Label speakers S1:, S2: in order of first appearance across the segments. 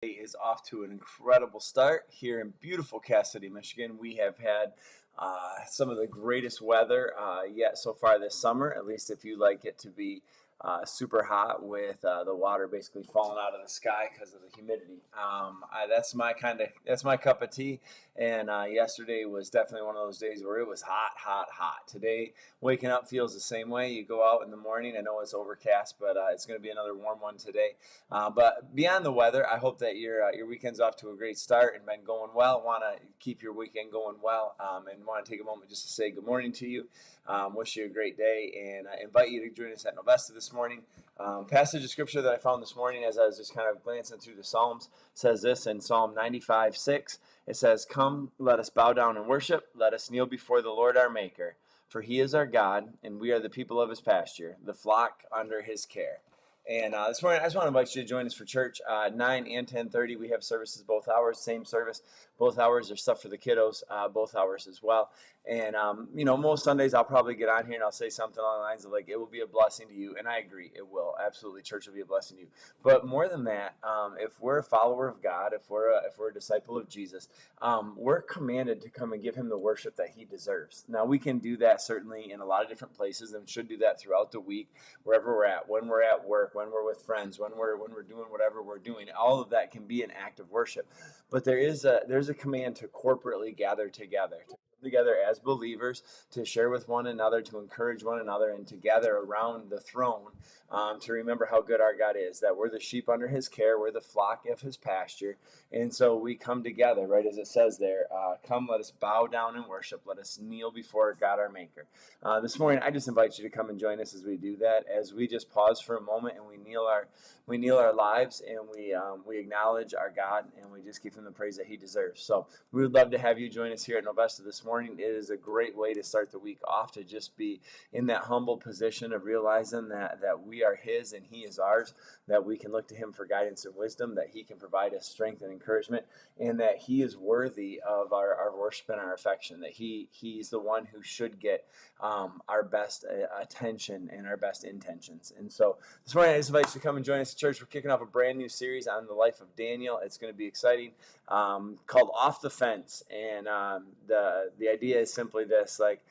S1: Is off to an incredible start here in beautiful Cass City, Michigan. We have had some of the greatest weather yet so far this summer, at least if you like it to be super hot with the water basically falling out of the sky because of the humidity. That's my cup of tea. And yesterday was definitely one of those days where it was hot, hot, hot. Today, waking up feels the same way. You go out in the morning. I know it's overcast, but it's going to be another warm one today. But beyond the weather, I hope that your weekend's off to a great start and been going well. Want to keep your weekend going well, and want to take a moment just to say good morning to you. Wish you a great day, and I invite you to join us at Novesta this morning. Passage of scripture that I found this morning as I was just kind of glancing through the Psalms says this in Psalm 95:6. It says, "Come, let us bow down and worship. Let us kneel before the Lord our Maker. For he is our God, and we are the people of his pasture, the flock under his care." And this morning, I just want to invite you to join us for church. 9 and 10:30, we have services both hours, same service. Both hours, there's stuff for the kiddos, both hours as well. And, most Sundays I'll probably get on here and I'll say something along the lines of like, it will be a blessing to you. And I agree, it will. Absolutely, church will be a blessing to you. But more than that, if we're a follower of God, if we're a disciple of Jesus, we're commanded to come and give him the worship that he deserves. Now, we can do that certainly in a lot of different places and should do that throughout the week, wherever we're at, when we're at work, when we're with friends, when we're doing whatever we're doing. All of that can be an act of worship. But there's a command to corporately gather together, to come together as believers, to share with one another, to encourage one another, and to gather around the throne to remember how good our God is, that we're the sheep under his care, we're the flock of his pasture. And so we come together, right, as it says there, come, let us bow down and worship, let us kneel before God our Maker. This morning, I just invite you to come and join us as we do that, as we just pause for a moment and we kneel our lives, and we acknowledge our God, and we just give him the praise that he deserves. So we would love to have you join us here at Novesta this morning. It is a great way to start the week off, to just be in that humble position of realizing that we are his and he is ours, that we can look to him for guidance and wisdom, that he can provide us strength and encouragement, and that he is worthy of our worship and our affection, that he's the one who should get our best attention and our best intentions. And so this morning I just invite you to come and join us at church. We're kicking off a brand new series on the life of Daniel. It's going to be exciting, called Off the Fence. And the idea is simply this, like,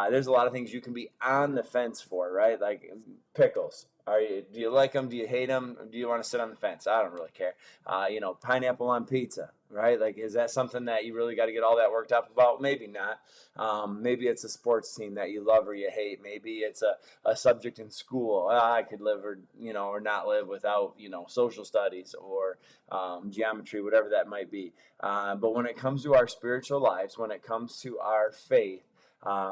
S1: there's a lot of things you can be on the fence for, right? Like pickles. Do you like them? Do you hate them? Do you want to sit on the fence? I don't really care. Pineapple on pizza, right? Like, is that something that you really got to get all that worked up about? Maybe not. Maybe it's a sports team that you love or you hate. Maybe it's a subject in school. I could live or not live without, social studies or geometry, whatever that might be. But when it comes to our spiritual lives, when it comes to our faith,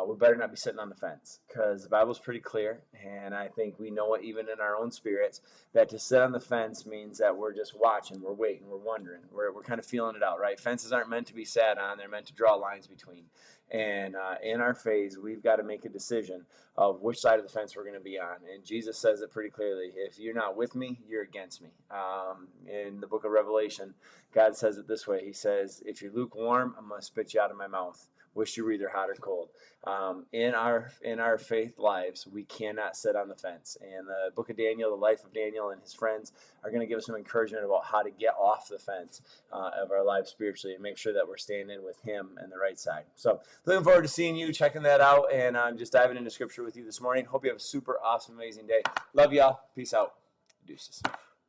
S1: we better not be sitting on the fence, because the Bible's pretty clear, and I think we know it even in our own spirits, that to sit on the fence means that we're just watching, we're waiting, we're wondering, we're kind of feeling it out, right? Fences aren't meant to be sat on, they're meant to draw lines between. And in our faith, we've got to make a decision of which side of the fence we're going to be on. And Jesus says it pretty clearly: if you're not with me, you're against me. In the book of Revelation, God says it this way. He says, if you're lukewarm, I'm going to spit you out of my mouth. Wish you were either hot or cold. In our faith lives, we cannot sit on the fence. And the book of Daniel, the life of Daniel and his friends, are going to give us some encouragement about how to get off the fence of our lives spiritually and make sure that we're standing with him on the right side. So looking forward to seeing you, checking that out, and just diving into scripture with you this morning. Hope you have a super awesome, amazing day. Love y'all. Peace out. Deuces.